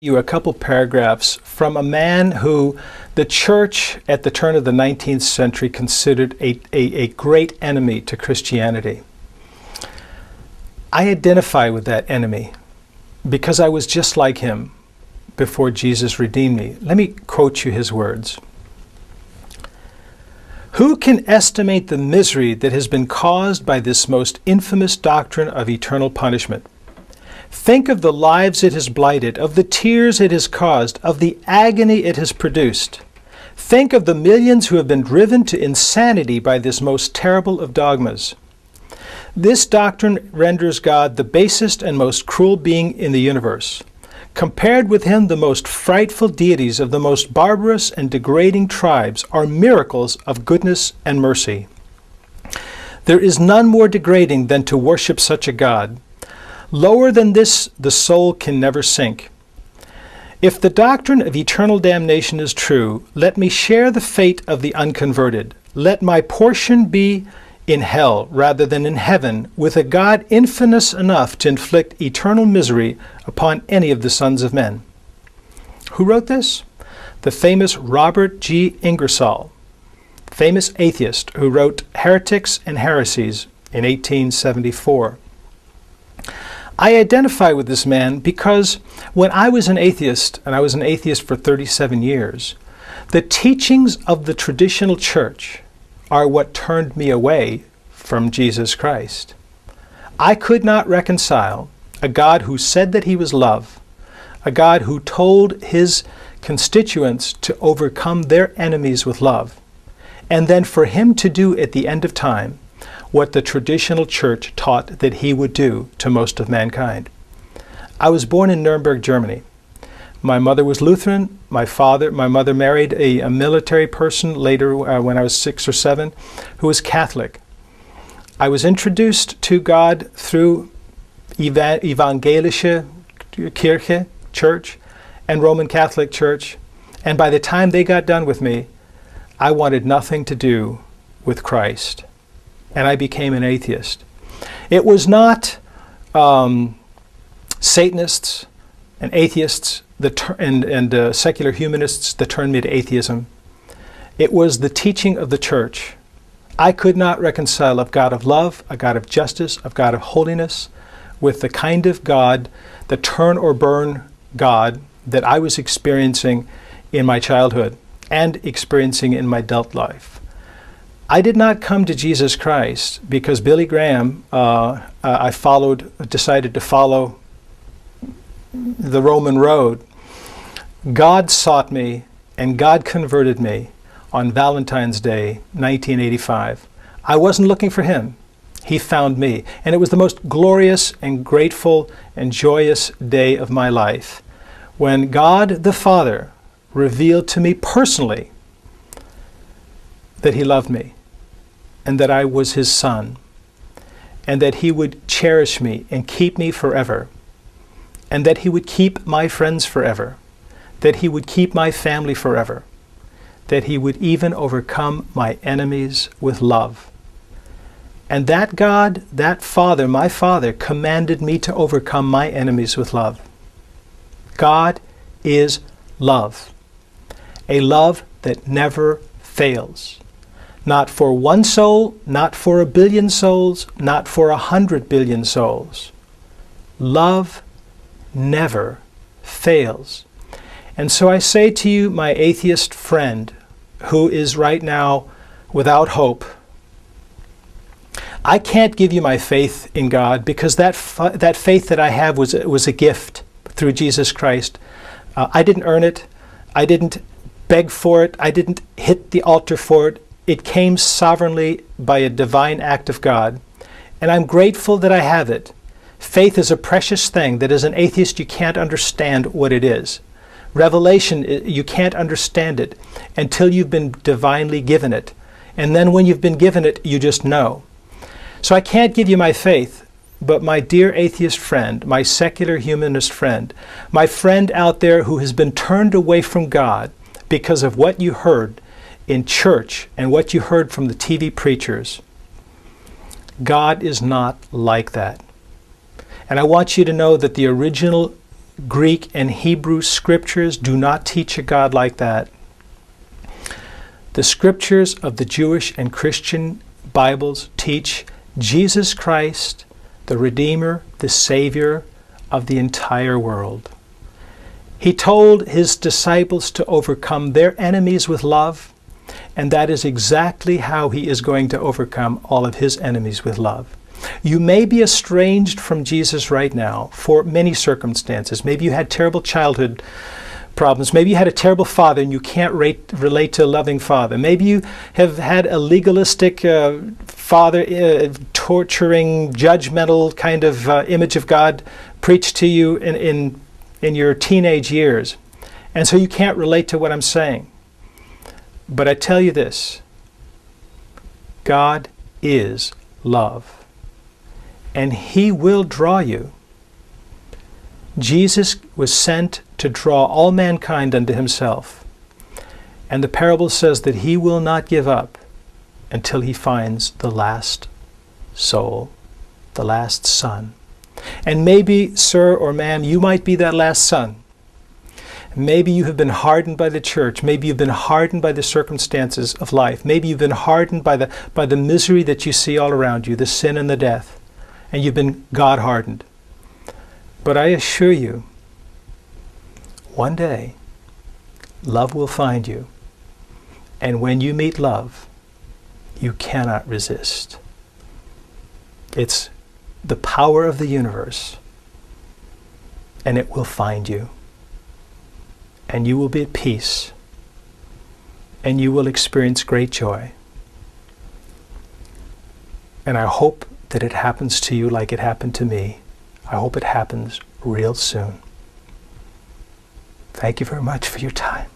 You a couple paragraphs from a man who the church at the turn of the 19th century considered a great enemy to Christianity. I identify with that enemy because I was just like him before Jesus redeemed me. Let me quote you his words. "Who can estimate the misery that has been caused by this most infamous doctrine of eternal punishment? Think of the lives it has blighted, of the tears it has caused, of the agony it has produced. Think of the millions who have been driven to insanity by this most terrible of dogmas. This doctrine renders God the basest and most cruel being in the universe. Compared with him, the most frightful deities of the most barbarous and degrading tribes are miracles of goodness and mercy. There is none more degrading than to worship such a God. Lower than this, the soul can never sink. If the doctrine of eternal damnation is true, let me share the fate of the unconverted. Let my portion be in hell rather than in heaven, with a God infamous enough to inflict eternal misery upon any of the sons of men." Who wrote this? The famous Robert G. Ingersoll, famous atheist who wrote Heretics and Heresies in 1874. I identify with this man because when I was an atheist, and I was an atheist for 37 years, the teachings of the traditional church are what turned me away from Jesus Christ. I could not reconcile a God who said that he was love, a God who told his constituents to overcome their enemies with love, and then for him to do at the end of time what the traditional church taught that he would do to most of mankind. I was born in Nuremberg, Germany. My mother was Lutheran. My mother married a military person later when I was 6 or 7 who was Catholic. I was introduced to God through Evangelische Kirche, church, and Roman Catholic Church. And by the time they got done with me, I wanted nothing to do with Christ. And I became an atheist. It was not Satanists and atheists and secular humanists that turned me to atheism. It was the teaching of the church. I could not reconcile a God of love, a God of justice, a God of holiness, with the kind of God, the turn or burn God that I was experiencing in my childhood and experiencing in my adult life. I did not come to Jesus Christ because Billy Graham, decided to follow the Roman road. God sought me and God converted me on Valentine's Day, 1985. I wasn't looking for him. He found me. And it was the most glorious and grateful and joyous day of my life when God the Father revealed to me personally that he loved me, and that I was his son, and that he would cherish me and keep me forever, and that he would keep my friends forever, that he would keep my family forever, that he would even overcome my enemies with love. And that God, that Father, my Father, commanded me to overcome my enemies with love. God is love, a love that never fails. Not for one soul, not for 1 billion souls, not for 100 billion souls. Love never fails. And so I say to you, my atheist friend, who is right now without hope, I can't give you my faith in God because that faith that I have was a gift through Jesus Christ. I didn't earn it. I didn't beg for it. I didn't hit the altar for it. It came sovereignly by a divine act of God, and I'm grateful that I have it. Faith is a precious thing that as an atheist you can't understand what it is. Revelation, you can't understand it until you've been divinely given it. And then when you've been given it, you just know. So I can't give you my faith, but my dear atheist friend, my secular humanist friend, my friend out there who has been turned away from God because of what you heard in church and what you heard from the TV preachers, God is not like that. And I want you to know that the original Greek and Hebrew scriptures do not teach a God like that. The scriptures of the Jewish and Christian Bibles teach Jesus Christ, the Redeemer, the Savior of the entire world. He told his disciples to overcome their enemies with love, and that is exactly how he is going to overcome all of his enemies with love. You may be estranged from Jesus right now for many circumstances. Maybe you had terrible childhood problems. Maybe you had a terrible father and you can't relate to a loving father. Maybe you have had a legalistic father, torturing, judgmental kind of image of God preached to you in your teenage years. And so you can't relate to what I'm saying. But I tell you this, God is love. And he will draw you. Jesus was sent to draw all mankind unto himself. And the parable says that he will not give up until he finds the last soul, the last son. And maybe, sir or ma'am, you might be that last son. Maybe you have been hardened by the church. Maybe you've been hardened by the circumstances of life. Maybe you've been hardened by the misery that you see all around you, the sin and the death. And you've been God-hardened. But I assure you, one day, love will find you. And when you meet love, you cannot resist. It's the power of the universe, and it will find you. And you will be at peace, and you will experience great joy. And I hope that it happens to you like it happened to me. I hope it happens real soon. Thank you very much for your time.